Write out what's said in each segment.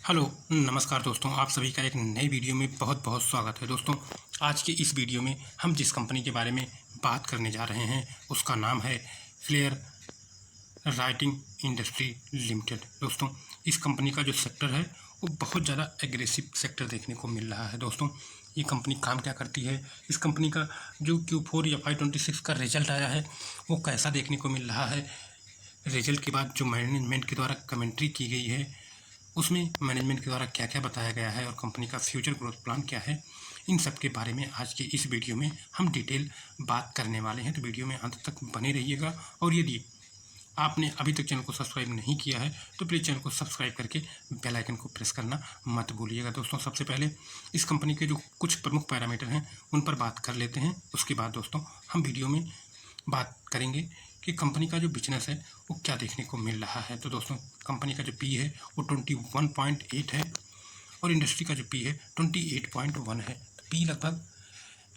Hello नमस्कार दोस्तों, आप सभी का एक नई वीडियो में बहुत बहुत स्वागत है। दोस्तों, आज के इस वीडियो में हम जिस कंपनी के बारे में बात करने जा रहे हैं उसका नाम है फ्लेयर राइटिंग इंडस्ट्री लिमिटेड। दोस्तों, इस कंपनी का जो सेक्टर है वो बहुत ज़्यादा एग्रेसिव सेक्टर देखने को मिल रहा है। दोस्तों, ये कंपनी काम क्या करती है, इस कंपनी का जो Q4 या FY26 का रिजल्ट आया है वो कैसा देखने को मिल रहा है, रिजल्ट के बाद जो मैनेजमेंट के द्वारा कमेंट्री की गई है उसमें मैनेजमेंट के द्वारा क्या क्या बताया गया है और कंपनी का फ्यूचर ग्रोथ प्लान क्या है, इन सब के बारे में आज की इस वीडियो में हम डिटेल बात करने वाले हैं। तो वीडियो में अंत तक बने रहिएगा और यदि आपने अभी तक चैनल को सब्सक्राइब नहीं किया है तो प्लीज़ चैनल को सब्सक्राइब करके बेल आइकन को प्रेस करना मत भूलिएगा। दोस्तों, सबसे पहले इस कंपनी के जो कुछ प्रमुख पैरामीटर हैं उन पर बात कर लेते हैं। उसके बाद दोस्तों हम वीडियो में बात करेंगे कि कंपनी का जो बिजनेस है वो क्या देखने को मिल रहा है। तो दोस्तों, कंपनी का जो पी है वो 21.8 है और इंडस्ट्री का जो पी है 28.1 है। तो पी लगभग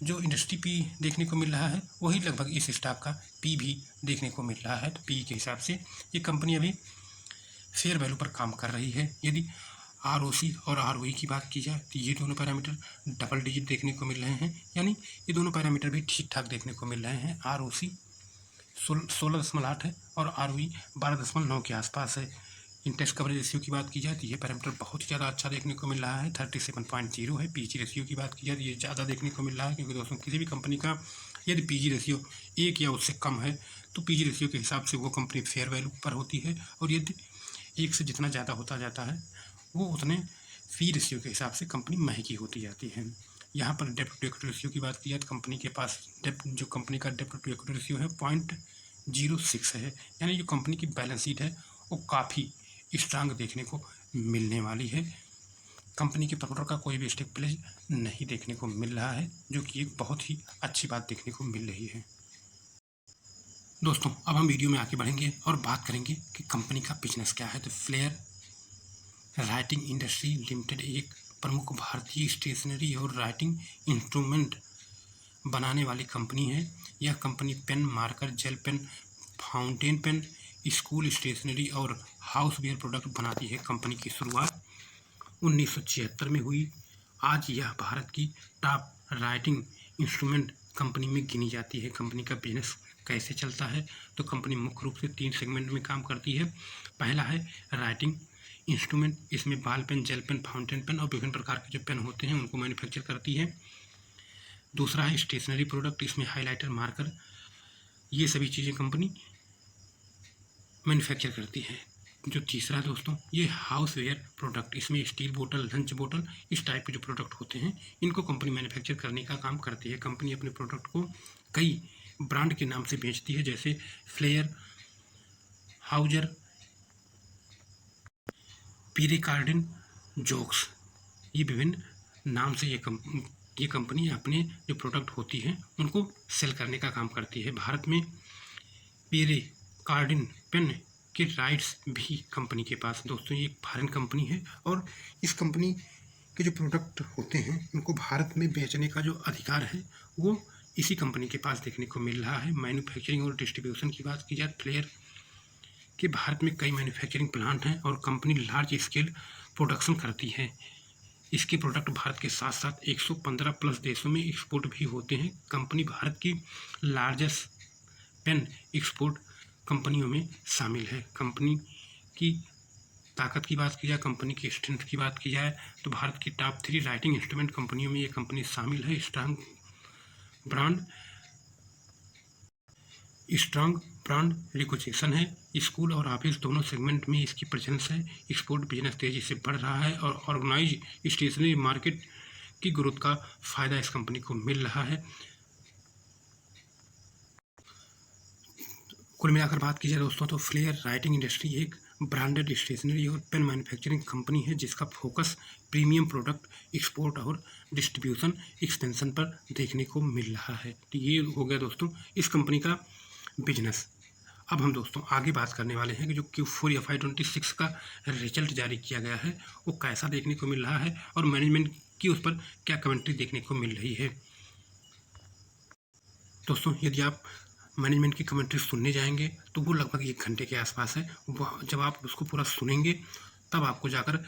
जो इंडस्ट्री पी देखने को मिल रहा है वही लगभग इस स्टॉक का पी भी देखने को मिल रहा है। तो पी के हिसाब से ये कंपनी अभी फेयर वैल्यू पर काम कर रही है। यदि ROC और ROE की बात की जाए तो ये दोनों पैरामीटर डबल डिजिट देखने को मिल रहे हैं, यानी ये दोनों पैरामीटर भी ठीक ठाक देखने को मिल रहे हैं। ROC 16.8 है और ROE 12.9 के आसपास है। इंटरेस्ट कवरेज रेशियो की बात की जाए तो ये पैरामीटर बहुत ही ज़्यादा अच्छा देखने को मिल रहा है, 37.0 है। PG रेशियो की बात की जाए तो ये ज़्यादा देखने को मिल रहा है, क्योंकि दोस्तों किसी भी कंपनी का यदि PG रेशियो 1 या उससे कम है तो PG रेशियो के हिसाब से वो कंपनी फेयर वैल्यू पर होती है, और यदि 1 से जितना ज़्यादा होता जाता है वो उतने फी रेशियो के हिसाब से कंपनी महंगी होती जाती है। यहाँ पर डेब्ट टू इक्विटी रेशियो की बात की जाए तो कंपनी के पास जो कंपनी का डेब्ट टू इक्विटी रेशियो है 0.06 है, यानी जो कंपनी की बैलेंस शीट है वो काफ़ी स्ट्रांग देखने को मिलने वाली है। कंपनी के प्रमोटर का कोई भी स्टेक प्लेज नहीं देखने को मिल रहा है, जो कि एक बहुत ही अच्छी बात देखने को मिल रही है। दोस्तों, अब हम वीडियो में आगे बढ़ेंगे और बात करेंगे कि कंपनी का बिजनेस क्या है। तो फ्लेयर राइटिंग इंडस्ट्री लिमिटेड एक प्रमुख भारतीय स्टेशनरी और राइटिंग इंस्ट्रूमेंट बनाने वाली कंपनी है। यह company pen, marker, gel pen, fountain pen, school stationery और हाउसवेयर प्रोडक्ट बनाती है। कंपनी की शुरुआत 1976 में हुई। आज यह भारत की टॉप राइटिंग इंस्ट्रूमेंट कंपनी में गिनी जाती है। कंपनी का बिजनेस कैसे चलता है, तो कंपनी मुख्य रूप से 3 सेगमेंट में काम करती है। पहला है राइटिंग इंस्ट्रूमेंट, इसमें ball pen, gel pen, fountain pen और विभिन्न प्रकार के जो पेन होते हैं उनको मैन्युफैक्चर करती है। दूसरा है स्टेशनरी प्रोडक्ट, इसमें हाइलाइटर, मार्कर, ये सभी चीज़ें कंपनी मैन्युफैक्चर करती है। जो तीसरा दोस्तों ये हाउसवेयर प्रोडक्ट, इसमें स्टील बोतल, लंच बोतल, इस टाइप के जो प्रोडक्ट होते हैं इनको कंपनी मैन्युफैक्चर करने का काम करती है। कंपनी अपने प्रोडक्ट को कई ब्रांड के नाम से बेचती है, जैसे फ्लेयर, हाउजर, पीरिकार्डिन, जोक्स, ये विभिन्न नाम से ये कंपनी अपने जो प्रोडक्ट होती हैं उनको सेल करने का काम करती है। भारत में पीरिकार्डिन पेन के राइट्स भी कंपनी के पास। दोस्तों, ये एक फॉरेन कंपनी है और इस कंपनी के जो प्रोडक्ट होते हैं उनको भारत में बेचने का जो अधिकार है वो इसी कंपनी के पास देखने को मिल रहा है। मैन्युफैक्चरिंग और डिस्ट्रीब्यूशन की बात की जाए, फ्लेयर के भारत में कई मैन्युफैक्चरिंग प्लांट हैं और कंपनी लार्ज स्केल प्रोडक्शन करती है। इसके प्रोडक्ट भारत के साथ साथ 115 प्लस देशों में एक्सपोर्ट भी होते हैं। कंपनी भारत की लार्जेस्ट पेन एक्सपोर्ट कंपनियों में शामिल है। कंपनी की ताकत की बात की जाए, कंपनी की स्ट्रेंथ की बात की जाए तो भारत की टॉप 3 राइटिंग इंस्ट्रूमेंट कंपनियों में ये कंपनी शामिल है। स्ट्रांग ब्रांड रिकॉग्निशन है। स्कूल और ऑफिस दोनों सेगमेंट में इसकी प्रेजेंस है। एक्सपोर्ट बिजनेस तेजी से बढ़ रहा है और ऑर्गेनाइज स्टेशनरी मार्केट की ग्रोथ का फायदा इस कंपनी को मिल रहा है। कुल मिलाकर बात की जाए दोस्तों तो फ्लेयर राइटिंग इंडस्ट्री एक ब्रांडेड स्टेशनरी और पेन मैन्युफैक्चरिंग कंपनी है जिसका फोकस प्रीमियम प्रोडक्ट एक्सपोर्ट और डिस्ट्रीब्यूशन एक्सपेंशन पर देखने को मिल रहा है। तो ये हो गया दोस्तों इस कंपनी का बिजनेस। अब हम दोस्तों आगे बात करने वाले हैं कि जो Q4 या FY26 का रिजल्ट जारी किया गया है वो कैसा देखने को मिल रहा है और मैनेजमेंट की उस पर क्या कमेंट्री देखने को मिल रही है। दोस्तों, यदि आप मैनेजमेंट की कमेंट्री सुनने जाएंगे तो वो लगभग 1 घंटे के आसपास है। जब आप उसको पूरा सुनेंगे तब आपको जाकर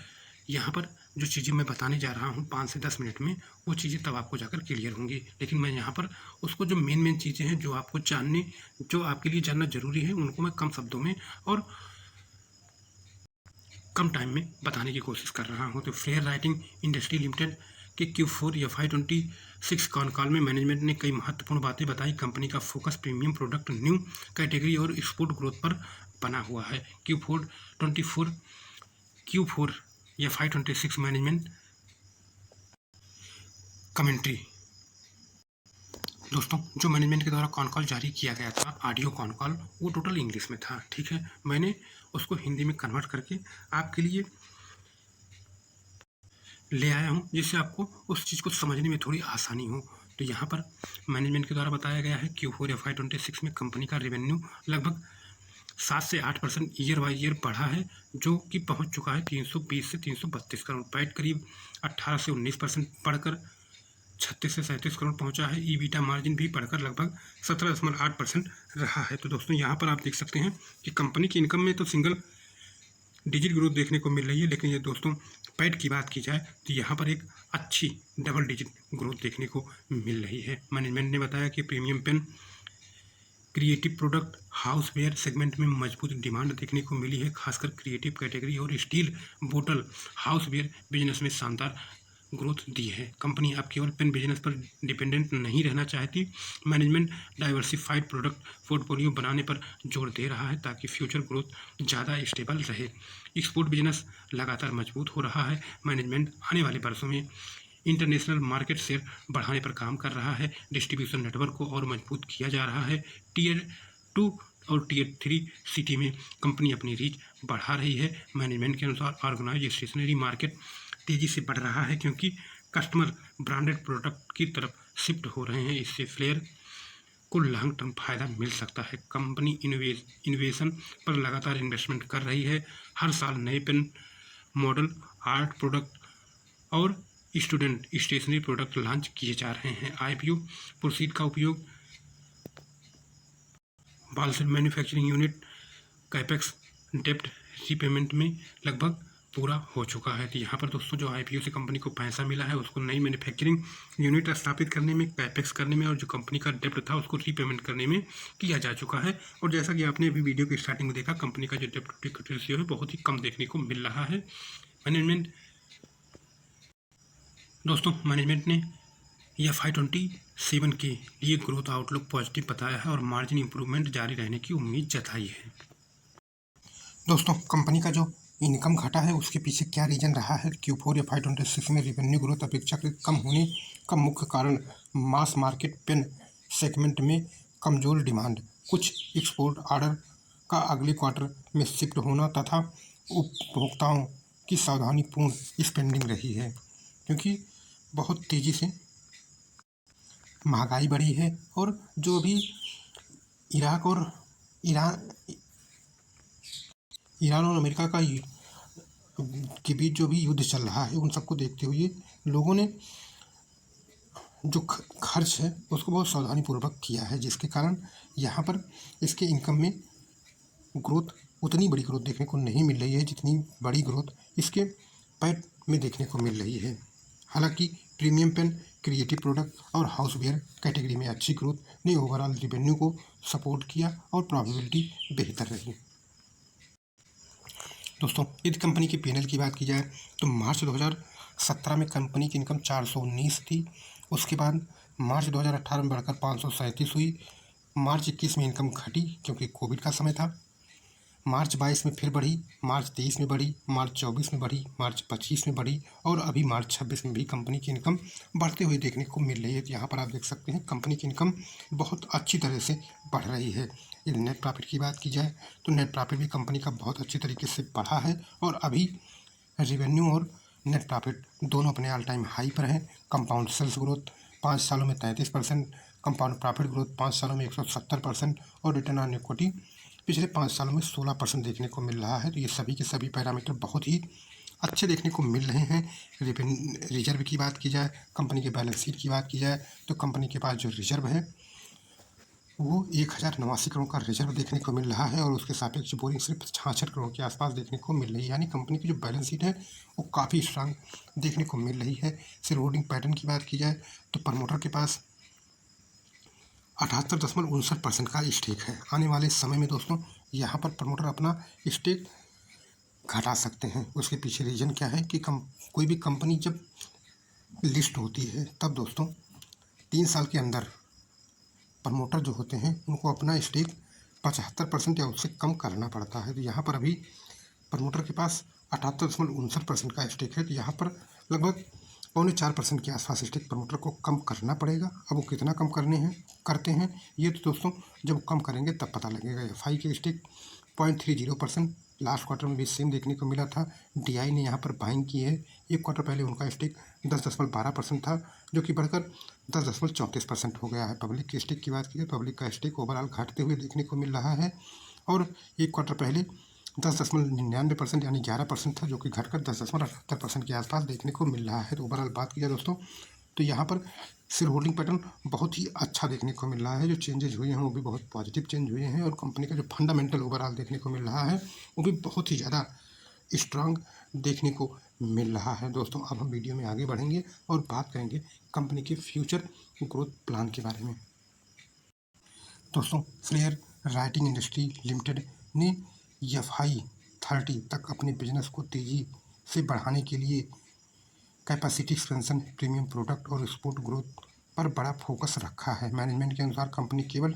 यहाँ पर जो चीज़ें मैं बताने जा रहा हूँ 5 से 10 मिनट में, वो चीज़ें तब आपको जाकर क्लियर होंगी। लेकिन मैं यहाँ पर उसको जो मेन चीज़ें हैं जो आपको जो आपके लिए जानना ज़रूरी है, उनको मैं कम शब्दों में और कम टाइम में बताने की कोशिश कर रहा हूँ। तो फ्लेयर राइटिंग इंडस्ट्री लिमिटेड के Q4 FY26 कॉल में मैनेजमेंट ने कई महत्वपूर्ण बातें बताई। कंपनी का focus premium product, new category और एक्सपोर्ट ग्रोथ पर बना हुआ है। Q4 FY26 management commentary. दोस्तों, जो मैनेजमेंट के द्वारा कॉल जारी किया गया था, ऑडियो कॉल, वो टोटल इंग्लिश में था। ठीक है, मैंने उसको हिंदी में कन्वर्ट करके आपके लिए ले आया हूँ, जिससे आपको उस चीज़ को समझने में थोड़ी आसानी हो। तो यहाँ पर मैनेजमेंट के द्वारा बताया गया है Q4 FY26 में कंपनी का रेवेन्यू लगभग 7 से 8% ईयर बाई ईयर बढ़ा है, जो कि पहुँच चुका है 320 से 332 करोड़। पैट करीब 18 से 19% बढ़कर 36 से 37 करोड़ पहुंचा है। ईबीटा मार्जिन भी बढ़कर लगभग 17.8% रहा है। तो दोस्तों, यहाँ पर आप देख सकते हैं कि कंपनी की इनकम में तो सिंगल डिजिट ग्रोथ देखने को मिल रही है, लेकिन ये दोस्तों पैट की बात की जाए तो यहाँ पर एक अच्छी डबल डिजिट ग्रोथ देखने को मिल रही है। मैनेजमेंट ने बताया कि premium pen, creative product, houseware segment में मजबूत डिमांड देखने को मिली है। खासकर क्रिएटिव कैटेगरी और स्टील बोतल हाउसवेयर बिजनेस में शानदार ग्रोथ दी है। कंपनी अब केवल पेन बिजनेस पर डिपेंडेंट नहीं रहना चाहती। मैनेजमेंट डाइवर्सिफाइड प्रोडक्ट पोर्टफोलियो बनाने पर जोर दे रहा है ताकि फ्यूचर ग्रोथ ज़्यादा स्टेबल रहे। एक्सपोर्ट बिजनेस लगातार मजबूत हो रहा है। मैनेजमेंट आने वाले वर्षों में इंटरनेशनल मार्केट शेयर बढ़ाने पर काम कर रहा है। डिस्ट्रीब्यूशन नेटवर्क को और मजबूत किया जा रहा है। Tier 2 और Tier 3 सिटी में कंपनी अपनी रीच बढ़ा रही है। मैनेजमेंट के अनुसार ऑर्गेनाइज स्टेशनरी मार्केट तेजी से बढ़ रहा है, क्योंकि कस्टमर ब्रांडेड प्रोडक्ट की तरफ शिफ्ट हो रहे हैं। इससे फ्लेयर को लॉन्ग टर्म फायदा मिल सकता है। कंपनी इनोवेशन पर लगातार इन्वेस्टमेंट कर रही है। हर साल नए पेन मॉडल, आर्ट प्रोडक्ट और स्टूडेंट स्टेशनरी प्रोडक्ट लॉन्च किए जा रहे हैं। IPO प्रोसीड का उपयोग बालसेल मैन्युफैक्चरिंग यूनिट कैपेक्स डेप्ट रीपेमेंट में लगभग पूरा हो चुका है। तो यहाँ पर दोस्तों, जो IPO से कंपनी को पैसा मिला है, उसको नई मैन्युफैक्चरिंग यूनिट स्थापित करने में, कैपेक्स करने में और जो कंपनी का डेप्ट था उसको रीपेमेंट करने में किया जा चुका है। और जैसा कि आपने अभी वीडियो की स्टार्टिंग में देखा, कंपनी का जो डेप्ट इक्विटी रेशियो है बहुत ही कम देखने को मिल रहा है। मैनेजमेंट ने FY27 के लिए ग्रोथ आउटलुक पॉजिटिव बताया है और मार्जिन इंप्रूवमेंट जारी रहने की उम्मीद जताई है। दोस्तों, कंपनी का जो इनकम घटा है उसके पीछे क्या रीजन रहा है? Q4 FY26 में रेवेन्यू ग्रोथ अपेक्षाकृत कम होने का मुख्य कारण मास मार्केट पेन सेगमेंट में कमजोर डिमांड, कुछ एक्सपोर्ट ऑर्डर का अगले क्वार्टर में शिफ्ट होना तथा उपभोक्ताओं की सावधानीपूर्ण स्पेंडिंग रही है, क्योंकि बहुत तेज़ी से महंगाई बढ़ी है। और जो भी ईरान और अमेरिका के बीच जो भी युद्ध चल रहा है, उन सबको देखते हुए लोगों ने जो खर्च है उसको बहुत सावधानीपूर्वक किया है, जिसके कारण यहाँ पर इसके इनकम में ग्रोथ, उतनी बड़ी ग्रोथ देखने को नहीं मिल रही है जितनी बड़ी ग्रोथ इसके पैट में देखने को मिल रही है। हालांकि प्रीमियम पेन, क्रिएटिव प्रोडक्ट और हाउसवेयर कैटेगरी में अच्छी ग्रोथ ने ओवरऑल रेवेन्यू को सपोर्ट किया और प्रॉफिटेबिलिटी बेहतर रही। दोस्तों, यदि कंपनी की P&L की बात की जाए तो मार्च 2017 में कंपनी की इनकम 419 थी। उसके बाद मार्च 2018 में बढ़कर 537 हुई। मार्च 21 में इनकम घटी क्योंकि कोविड का समय था। मार्च 22 में फिर बढ़ी, मार्च 23 में बढ़ी, मार्च 24 में बढ़ी, मार्च 25 में बढ़ी और अभी मार्च 26 में भी कंपनी की इनकम बढ़ते हुए देखने को मिल रही है। तो यहाँ पर आप देख सकते हैं कंपनी की इनकम बहुत अच्छी तरह से बढ़ रही है। यदि नेट प्रॉफिट की बात की जाए तो नेट प्रॉफिट भी कंपनी का बहुत अच्छी तरीके से बढ़ा है और अभी रेवेन्यू और नेट प्रॉफिट दोनों अपने ऑल टाइम हाई पर हैं। कंपाउंड सेल्स ग्रोथ 5 सालों में 33%, कंपाउंड प्रॉफिट ग्रोथ 5 सालों में 170% और रिटर्न ऑन इक्विटी पिछले 5 सालों में 16% देखने को मिल रहा है। तो ये सभी के सभी पैरामीटर बहुत ही अच्छे देखने को मिल रहे हैं। रिजर्व की बात की जाए, कंपनी के बैलेंस शीट की बात की जाए तो कंपनी के पास जो रिजर्व है वो 1089 करोड़ का रिजर्व देखने को मिल रहा है और उसके सापेक्ष बोरिंग सिर्फ 66 करोड़ के आसपास देखने को मिल रही है। यानी कंपनी की जो बैलेंस शीट है वो काफ़ी स्ट्रांग देखने को मिल रही है। शेयर होल्डिंग पैटर्न की बात की जाए तो प्रमोटर के पास 78.59% का स्टेक है। आने वाले समय में दोस्तों यहाँ पर प्रमोटर अपना स्टेक घटा सकते हैं। उसके पीछे रीज़न क्या है कि कोई भी कंपनी जब लिस्ट होती है तब दोस्तों 3 साल के अंदर प्रमोटर जो होते हैं उनको अपना स्टेक 75% या उससे कम करना पड़ता है। तो यहाँ पर अभी प्रमोटर के पास 78.59% का स्टेक है। तो यहाँ पर लगभग 3.25% के आसपास स्टेक प्रमोटर को कम करना पड़ेगा। अब वो कितना कम करते हैं ये तो दोस्तों जब कम करेंगे तब पता लगेगा। एफआई के स्टेक 0.30% लास्ट क्वार्टर में भी सेम देखने को मिला था। डीआई ने यहाँ पर बाइंग की है। एक क्वार्टर पहले उनका स्टेक 10.12% था जो कि बढ़कर 10.34% हो गया है। पब्लिक के स्टेक की बात की जाए पब्लिक का स्टेक ओवरऑल घटते हुए देखने को मिल रहा है और एक क्वार्टर पहले 10.99% यानी 11% था जो कि घटकर 10.78% के आसपास देखने को मिल रहा है। तो ओवरऑल बात की जाए दोस्तों तो यहाँ पर शेयर होल्डिंग पैटर्न बहुत ही अच्छा देखने को मिल रहा है। जो चेंजेज हुए हैं वो भी बहुत पॉजिटिव चेंज हुए हैं और कंपनी का जो फंडामेंटल ओवरऑल देखने को मिल रहा है वो भी बहुत ही ज़्यादा स्ट्रांग देखने को मिल रहा है। दोस्तों अब हम वीडियो में आगे बढ़ेंगे और बात करेंगे कंपनी के फ्यूचर ग्रोथ प्लान के बारे में। दोस्तों फ्लेयर राइटिंग इंडस्ट्री लिमिटेड ने FY30 तक अपने बिजनेस को तेज़ी से बढ़ाने के लिए कैपेसिटी एक्सपेंशन, प्रीमियम प्रोडक्ट और एक्सपोर्ट ग्रोथ पर बड़ा फोकस रखा है। मैनेजमेंट के अनुसार कंपनी केवल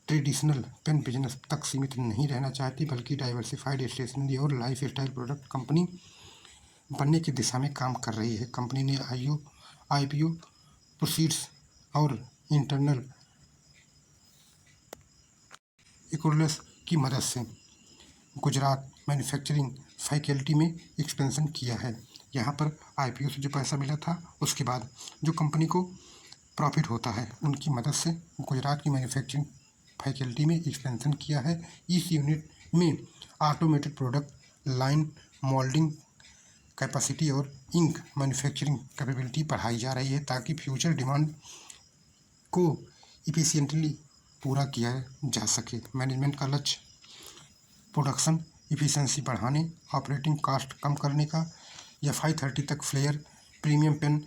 ट्रेडिशनल पेन बिजनेस तक सीमित नहीं रहना चाहती बल्कि डाइवर्सिफाइड स्टेशनरी और लाइफ स्टाइल प्रोडक्ट कंपनी बनने की दिशा में काम कर रही है। कंपनी ने IPO प्रोसीड्स और इंटरनल एक्रूल्स की मदद से गुजरात मैन्युफैक्चरिंग फैकल्टी में एक्सपेंशन किया है। यहाँ पर IPO से जो पैसा मिला था उसके बाद जो कंपनी को प्रॉफिट होता है उनकी मदद से गुजरात की मैन्युफैक्चरिंग फैकल्टी में एक्सपेंशन किया है। इस यूनिट में automated product line, moulding capacity और इंक मैन्युफैक्चरिंग कैपेबिलिटी बढ़ाई जा रही है ताकि फ्यूचर डिमांड को इफिशिएंटली पूरा किया जा सके। मैनेजमेंट का लक्ष्य प्रोडक्शन इफिशिएंसी बढ़ाने, ऑपरेटिंग कॉस्ट कम करने का। FY30 तक Flair premium pen,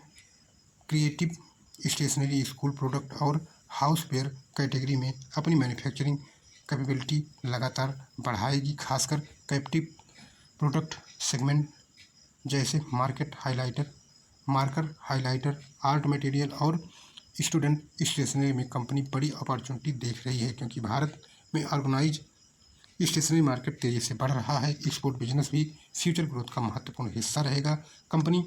creative stationery, school product और हाउसवेयर कैटेगरी में अपनी मैन्युफैक्चरिंग कैपेबिलिटी लगातार बढ़ाएगी। खासकर कैप्टिव प्रोडक्ट सेगमेंट जैसे मार्कर हाइलाइटर, आर्ट मटेरियल और स्टूडेंट स्टेशनरी में कंपनी बड़ी अपॉर्चुनिटी देख रही है क्योंकि भारत में ऑर्गेनाइज स्टेशनरी मार्केट तेज़ी से बढ़ रहा है। एक्सपोर्ट बिजनेस भी फ्यूचर ग्रोथ का महत्वपूर्ण हिस्सा रहेगा। कंपनी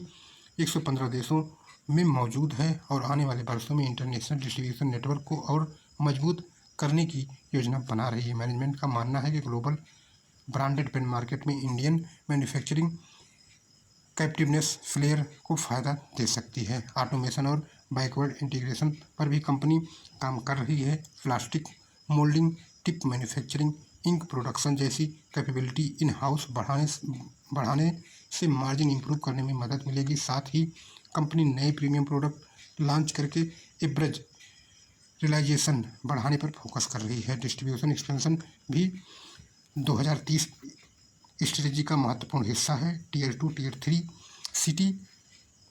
115 देशों में मौजूद है और आने वाले वर्षों में इंटरनेशनल डिस्ट्रीब्यूशन नेटवर्क को और मजबूत करने की योजना बना रही है। मैनेजमेंट का मानना है कि ग्लोबल ब्रांडेड पेन मार्केट में इंडियन मैन्युफैक्चरिंग कैपेटिवनेस फ्लेयर को फ़ायदा दे सकती है। ऑटोमेशन और बैकवर्ड इंटीग्रेशन पर भी कंपनी काम कर रही है। Plastic moulding, tip manufacturing, ink production जैसी कैपेबिलिटी इन हाउस बढ़ाने से मार्जिन इंप्रूव करने में मदद मिलेगी। साथ ही कंपनी नए प्रीमियम प्रोडक्ट लॉन्च करके एवरेज रियलाइजेशन बढ़ाने पर फोकस कर रही है। डिस्ट्रीब्यूशन एक्सपेंशन भी 2030 स्ट्रेटजी का महत्वपूर्ण हिस्सा है। Tier 2, Tier 3 सिटी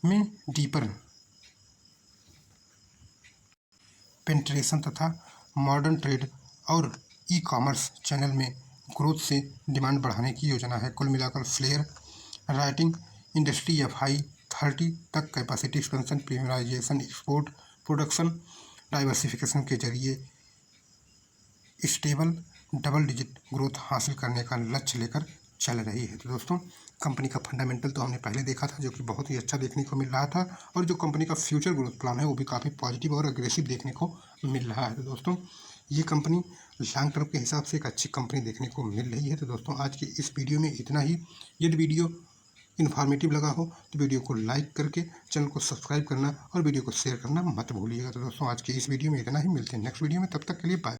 में डीपर पेंट्रेशन तथा मॉडर्न ट्रेड और ई-कॉमर्स चैनल में ग्रोथ से डिमांड बढ़ाने की योजना है। कुल मिलाकर फ्लेयर राइटिंग इंडस्ट्री FY30 तक capacity expansion, premiumisation, export, production diversification के जरिए स्टेबल डबल डिजिट ग्रोथ हासिल करने का लक्ष्य लेकर चल रही है। तो दोस्तों कंपनी का फंडामेंटल तो हमने पहले देखा था जो कि बहुत ही अच्छा देखने को मिल रहा था और जो कंपनी का फ्यूचर ग्रोथ प्लान है वो भी काफ़ी पॉजिटिव और अग्रेसिव देखने को मिल रहा है। तो दोस्तों ये कंपनी लॉन्ग टर्म के हिसाब से एक अच्छी कंपनी देखने को मिल रही है। तो दोस्तों आज के इस वीडियो में इतना ही। यदि वीडियो इन्फॉर्मेटिव लगा हो तो वीडियो को लाइक करके चैनल को सब्सक्राइब करना और वीडियो को शेयर करना मत भूलिएगा। तो दोस्तों आज के इस वीडियो में इतना ही। मिलते हैं नेक्स्ट वीडियो में, तब तक के लिए बाय।